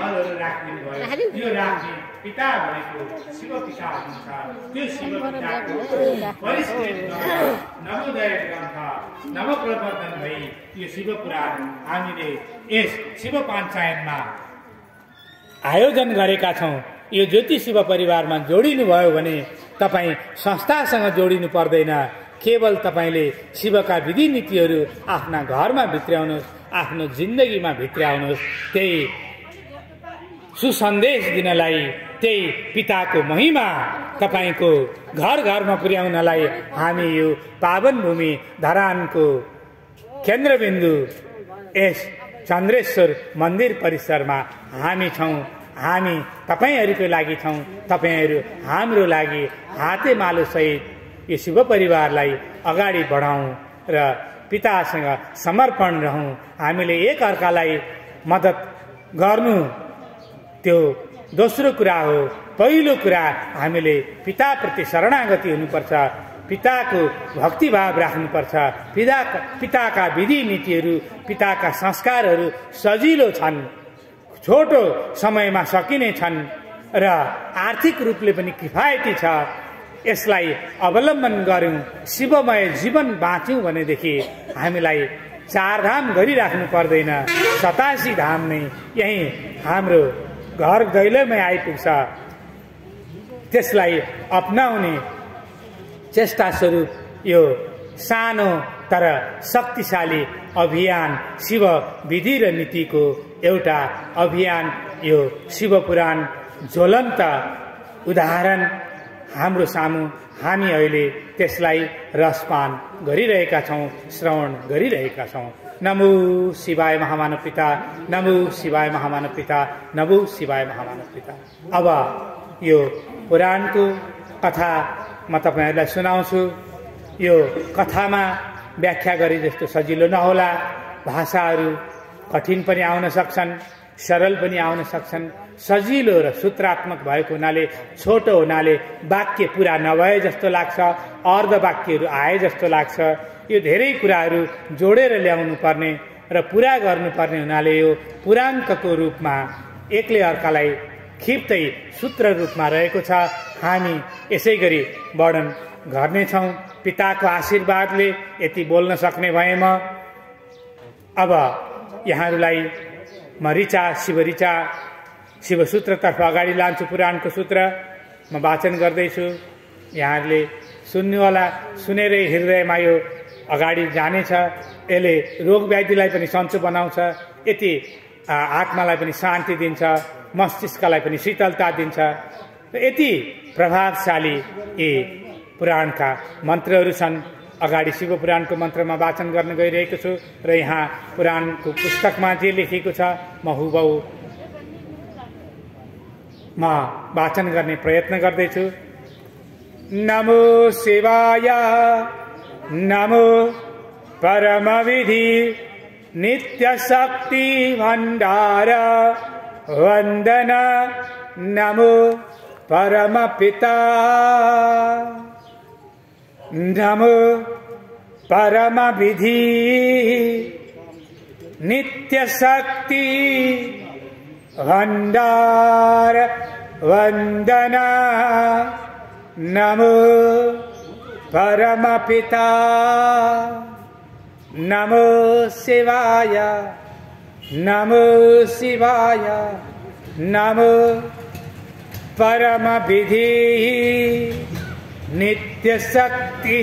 फलहरू राखिदिनु भयो। यो राख्ने पिता भनेको शिव पिता हुनुहुन्छ। त्यो शिव पिताको परिष्कृत नवोदय ग्रन्थ नवप्रवर्तन भई यो शिव पुराण हामीले यस शिव पाञ्चायनमा आयोजन गरेका छौँ। यो ज्योति शिव परिवारमा जोडिनु भयो भने तपाईँ संस्थासँग जोडिनु पर्दैन। केवल तपाईँले शिवका विधि नीतिहरू आफ्ना घरमा भित्र्याउनुहोस्, आफ्नो जिन्दगीमा भित्र्याउनुहोस्। त्यही सुसन्देश दिनलाई, त्यही पिताको महिमा तपाईँको घर घरमा पुर्याउनलाई हामी यो पावन भूमि धरानको केन्द्रबिन्दु यस चन्द्रेश्वर मन्दिर परिसरमा हामी छौँ। हामी तपाईँहरूको लागि छौँ। तपाईँहरू हाम्रो लागि हातेमालो सहित यो शिव परिवारलाई अगाडि बढाउँ र पितासँग समर्पण रहौँ। हामीले एक अर्कालाई मद्दत गर्नु त्यो दोस्रो कुरा हो। पहिलो कुरा हामीले पिताप्रति शरणागति हुनुपर्छ, पिताको भक्तिभाव राख्नुपर्छ। पिताका विधि नीतिहरू, पिताका संस्कारहरू सजिलो छन्, छोटो समयमा सकिने छन् र आर्थिक रूपले पनि किफायती छ। यसलाई अवलम्बन गऱ्यौँ, शिवमय जीवन बाँच्यौँ भनेदेखि हामीलाई 4 धाम गरिराख्नु पर्दैन। 87 धाम नै यहीँ हाम्रो घर दैलोमै आइपुग्छ। त्यसलाई अपनाउने चेष्टा स्वरूप यो सानो तर शक्तिशाली अभियान शिव विधि र नीतिको एउटा अभियान, यो शिव पुराण ज्वलन्त उदाहरण हाम्रो सामु हामी अहिले त्यसलाई रसपान गरिरहेका छौँ, श्रवण गरिरहेका छौँ। नमो शिवाय महामानव पिता, नमो शिवाय महामानव पिता, नमो शिवाय महामानव पिता। अब यो पुराणको कथा म तपाईँहरूलाई सुनाउँछु। यो कथामा व्याख्या गरे जस्तो सजिलो नहोला। भाषाहरू कठिन पनि आउन सक्छन्, सरल पनि आउन सक्छन्। सजिलो र सूत्रात्मक भएको हुनाले, छोटो हुनाले वाक्य पुरा नभए जस्तो लाग्छ, अर्ध वाक्यहरू आए जस्तो लाग्छ। यो धेरै कुराहरू जोडेर ल्याउनु पर्ने र पुरा गर्नुपर्ने हुनाले यो पुराणको रूपमा एकले अर्कालाई खिप्दै सूत्र रूपमा रहेको छ। हामी यसै गरी वर्णन गर्नेछौँ। पिताको आशीर्वादले यति बोल्न सक्ने भए म अब यहाँहरूलाई म शिव शिवसूत्रतर्फ अगाडि लान्छु। पुराणको सूत्र म वाचन गर्दैछु, यहाँहरूले सुन्नुहोला। सुनेरै हृदयमा यो अगाडि जानेछ। यसले रोग व्याधिलाई पनि सन्चो बनाउँछ, यति आत्मालाई पनि शान्ति दिन्छ, मस्तिष्कलाई पनि शीतलता दिन्छ। यति प्रभावशाली यी पुराणका मन्त्रहरू छन्। अगाडि शिव पुराणको मन्त्रमा वाचन गर्न गइरहेको छु र यहाँ पुराणको पुस्तकमा जे लेखिएको छ म हुबहु म वाचन गर्ने प्रयत्न गर्दैछु। नमो शिवाय, नमो परमविधि नित्य शक्ति भण्डार वन्दन, नमो परम पिता, नमो परम विधि नित्य शक्ति भण्डार वन्दना, नमो परम पिता, नमो शिवाय, नमो शिवाय, नमो परम विधि नित्य शक्ति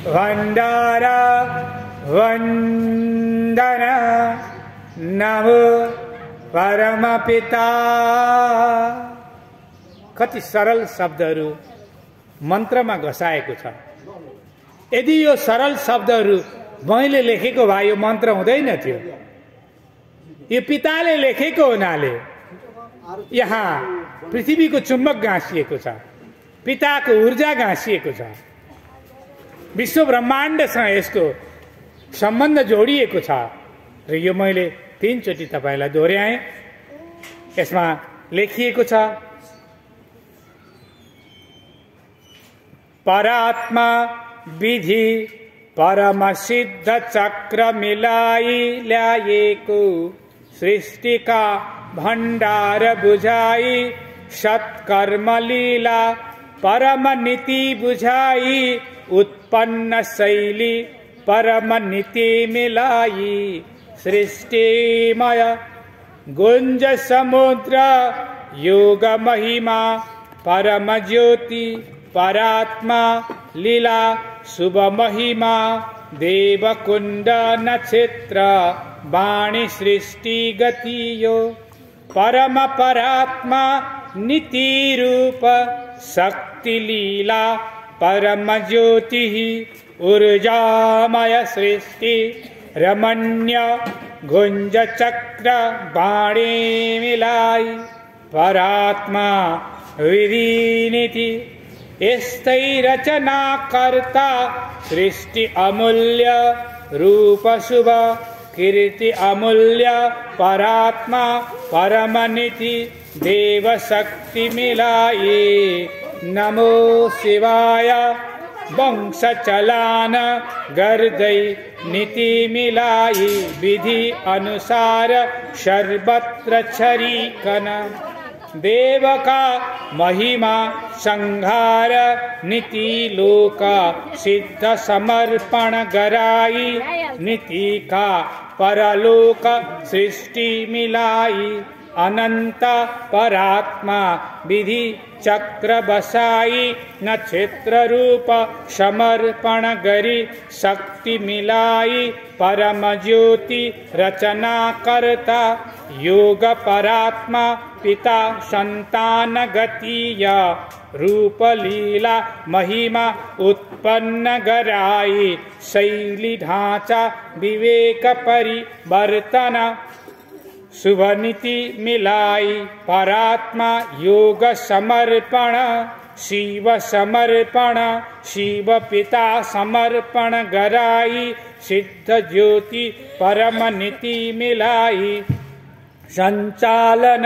भण्डार वन्दना, नमो परम पिता। कति सरल शब्दहरू मन्त्रमा घसाएको छ। यदि यो सरल शब्दहरू मैले लेखेको भए यो मन्त्र हुँदैन थियो। यो पिताले लेखेको हुनाले यहाँ पृथ्वीको चुम्बक गाँसिएको छ, पिताको ऊर्जा गाँसिएको छ, विश्व ब्रह्माण्डसँग यसको सम्बन्ध जोडिएको छ। र यो मैले 3 चोटि तपाईलाई दोहोर्याएँ। यसमा लेखिएको छ, परात्मा विधि परम सिद्ध चक्र मिलाई ल्याएको सृष्टि का भंडार बुझाई, सत्कर्म लीला परम नीति बुझाई, उत्पन्न शैली परम नीति मिलाई। सृष्टिमय गुंज समुद्र योग महिमा, परम ज्योति परात्मा लीला शुभ महिमा, देव कुंड नक्षत्र वाणी सृष्टि गतियो, परम परात्मा नीति रूप शक्ति लीला परम ज्योति, ऊर्जामय सृष्टि रमण्य गुंज चक्र वाणी मिलाई, परात्मा विधि नीति स्थै रचना करता, सृष्टि अमूल्य रूप शुभ कीर्ति अमूल्य, परात्मा परम नीति देव शक्ति मिलाई। नमो शिवाय वंश चलान गर्दई नीति मिलाई, विधि अनुसार सर्वत्र छरीकन, देव का महिमा संहार नीति लोक सिद्ध समर्पण गराई, नीति का परलोक सृष्टि मिलाई, अनंत परात्मा विधि चक्र बसाई, नक्षत्र रूप समर्पण गरी शक्ति मिलाई, परम ज्योति रचना करता, योग परात्मा पिता संतान गतिया, रूप लीला महिमा उत्पन्न गराई, शैली ढांचा विवेक परिवर्तन शुभ नीति मिलाई, परात्मा योग समर्पण शिव समर्पण, शिव पिता समर्पण गराई, सिद्ध ज्योति परम नीति मिलाई, संचालन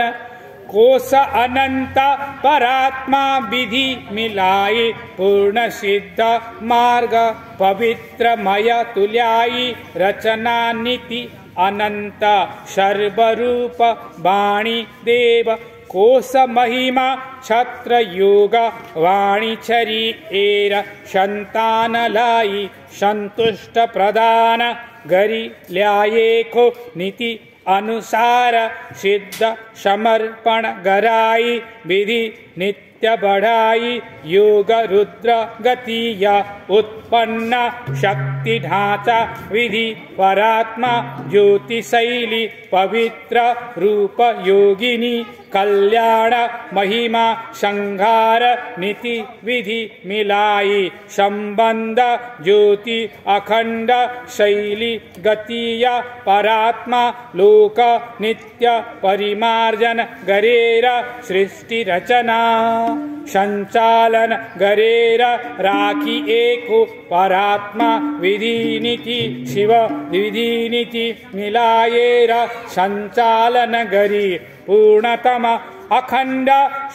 कोश अनंत परात्मा विधि मिलाई, पूर्ण सिद्ध मार्ग पवित्रमय तुल्याई, रचना नीति अनंत सर्वरूप वाणी देव कोश महिमा छत्र योग वाणी छरी एर संतान लाई, संतुष्ट प्रदान गरी ल्याये को नीति अनुसार सिद्ध समर्पण गराई, विधि नित्य बढ़ाई, योग रुद्र गतिया उत्पन्न शक्ति ढांचा, विधि परात्मा ज्योति शैली पवित्र रूप योगिनी, कल्याण महिमा संहार नीति विधि मिलाई, संबंध ज्योति अखंड शैली गतिया, परात्मा लोक नित्य परिमार्जन गरेर, सृष्टि रचना संचालन गरेर, राखी एको परात्मा विधि नीति शिव विधि नीति मिलाएर, संचालन गरी पूर्णतम अखंड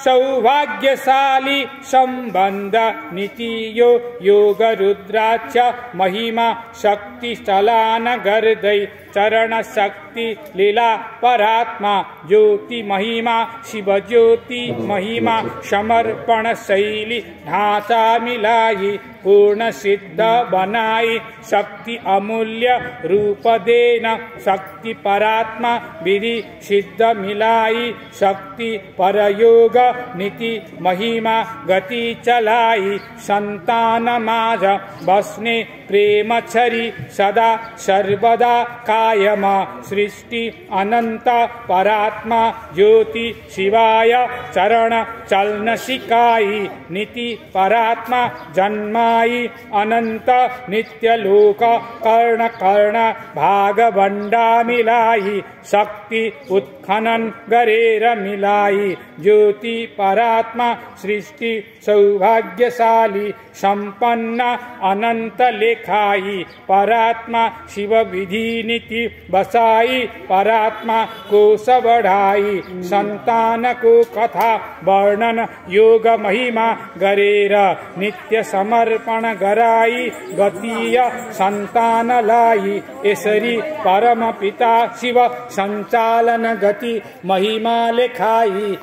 सौभाग्यशाली संबंध नीति योग रुद्राक्ष महिमा शक्ति चलान गर्दै, चरण शक्ति लीला परात्मा ज्योति महिमा शिव ज्योति महिमा समर्पण शैली ढांचा मिलाई, पूर्ण सिद्ध बनाई, शक्ति अमूल्य रूप देना, शक्ति परात्मा विधि सिद्ध मिलाई, शक्ति परयोग नीति महिमा गति चलाई, संतान माज बसने प्रेम छरी सदा सर्वदा कायम, सृष्टि अनंत परात्मा ज्योति शिवाय चरण चलन सिकाई, नीति परात्मा जन्माई, अनंत नित्य लोक कर्ण कर्ण भाग भंडा मिलाई, शक्ति उत्खनन गरेर मिलाई, ज्योति परात्मा सृष्टि सौभाग्यशाली संपन्न अनंत लेखाई, परात्मा शिव विधि नीति नीति बसाई परात्मा कोश बढाई संतान को कथा वर्णन योग महिमा गरेर नित्य समर्पण गराई गतीय संतानलाई यसरी परम पिता शिव संचालन गति महिमा लेखाई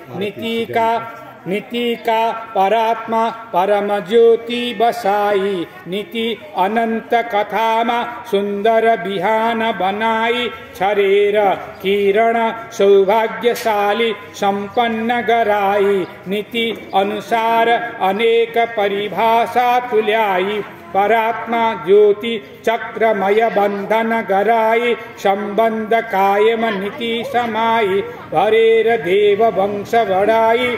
नीति का परात्मा परम ज्योति बसाई नीति अनंत कथामा सुंदर बिहान बनाई छरेर किरण सौभाग्यशाली संपन्न गराई नीति अनुसार अनेक परिभाषा तुल्याई परात्मा ज्योति चक्रमय बंधन गराई संबंध कायम नीति समाई भरेर देव वंश बढ़ाई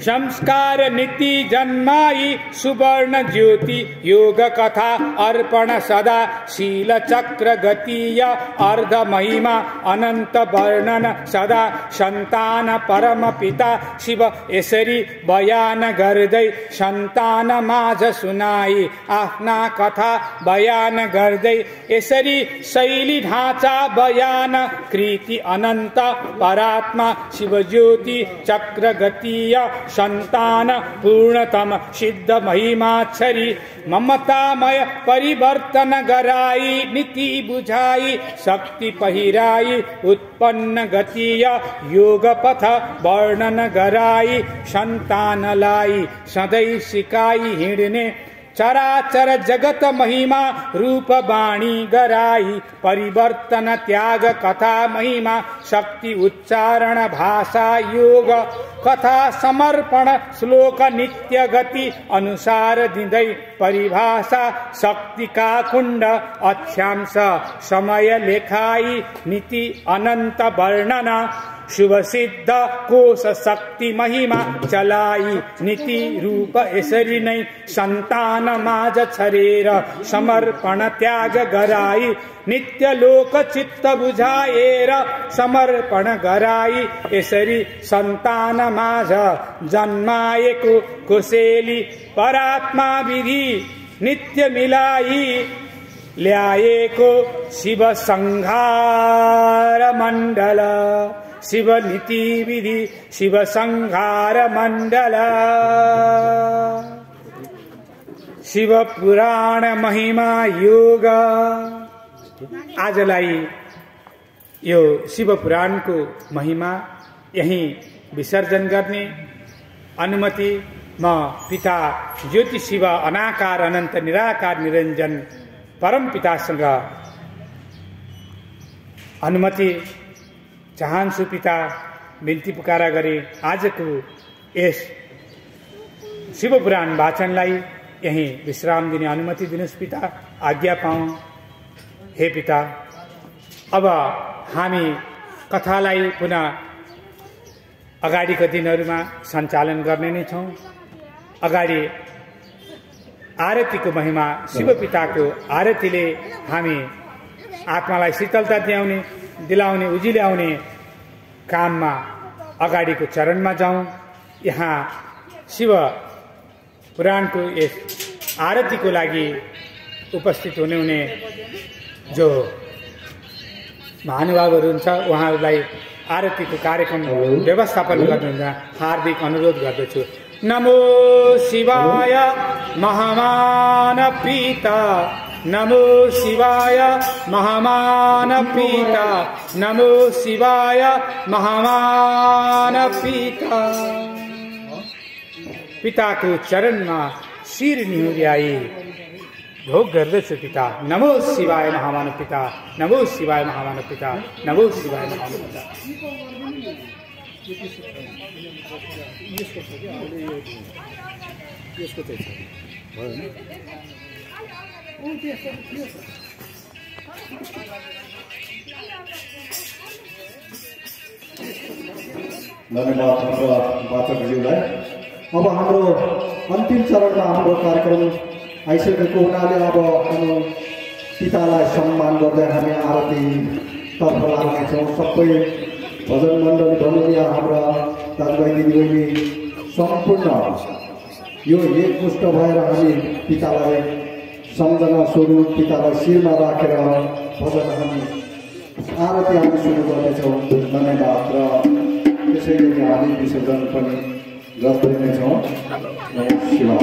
संस्कार नीति जन्माई सुवर्ण ज्योति योग कथा अर्पण सदा शील चक्र गतीय अर्ध महिमा अनंत वर्णन सदा संतान परम पिता शिव यसरी बयान गर्दै संतान माझ सुनाई आफ्ना कथा बयान गर्दै यसरी शैली ढाँचा बयान कृति अनंत परात्मा शिव ज्योति चक्र गतीय संतान पूर्णतम सिद्ध महिमाक्षरी ममतामय परिवर्तन गराई नीति बुझाई शक्ति पहिराई उत्पन्न गतीय योग पथ वर्णन गराई संतानलाई सधैं सिकाई हिँड्ने चराचर जगत महिमा रूप वाणी गराई परिवर्तन त्याग कथा महिमा शक्ति उच्चारण भाषा योग कथा समर्पण श्लोक नित्य गति अनुसार दिँदै परिभाषा शक्ति का कुण्ड अक्षांश समय लेखाई नीति अनंत वर्णन शुभ सिद्ध कोश शक्ति महिमा चलाई नीति रूप यसरी नै संतान माझ छरेर समर्पण त्याग गराई नित्य लोक चित्त बुझाएर समर्पण गराई यसरी संतान माझ जन्माएको कोसेली परात्मा विधि नित्य मिलाई ल्याएको शिव संहार मण्डल शिव नीति विधि शिव संहार मण्डल शिव पुराण महिमा योग आजलाई यो शिव पुराणको महिमा यही विसर्जन गर्ने अनुमति म पिता ज्योति शिव अनाकार अनन्त निराकार निरञ्जन परम पितासँग अनुमति चाहन्छु। पिता बिन्ती पुकारा गरे आजको यस शिव पुराण वाचनलाई यही विश्राम दिने अनुमति दिनुस् पिता, आज्ञा पाऊँ। हे पिता, अब हामी कथालाई पुनः अगाडिको दिनहरूमा सञ्चालन गर्ने नै छौँ। अगाडि आरतीको महिमा शिव पिताको आरतीले हामी आत्मालाई शीतलता दिलाउने उजिल्याउने काममा अगाडिको चरणमा जाउँ। यहाँ शिव पुराणको यस आरतीको लागि उपस्थित हुने जो महानुभावहरू हुन्छ उहाँहरूलाई आरतीको कार्यक्रम व्यवस्थापन गर्नुहुन्छ हार्दिक अनुरोध गर्दछु। नमो शिवाय महामान पिता, नमो शिवाय महामान पिता, नमो शिवाय महामान पिता। पिताको चरणमा शिर निहुर्याई ढोक गर्दछु पिता। नमो शिवाय महामान पिता, नमो शिवाय महामान पिता, नमो शिवाय महामान पिता। धन्यवाद वाचकज्यूलाई। अब हाम्रो अन्तिम चरणमा हाम्रो कार्यक्रम आइसकेको हुनाले अब हामी पितालाई सम्मान गर्दै हामी आरतीतर्फ लाग्नेछौँ। सबै भजन मण्डली भनौँ या हाम्रा दाजुभाइ दिदीबहिनी सम्पूर्ण यो एकमुष्ट भएर हामी पितालाई सम्झना स्वरूप पितालाई शिरमा राखेर भजन हामी आरती हामी सुरु गर्नेछौँ। धन्यवाद। र त्यसैले हामी विसर्जन पनि गर्दै नै छौँ। शिवा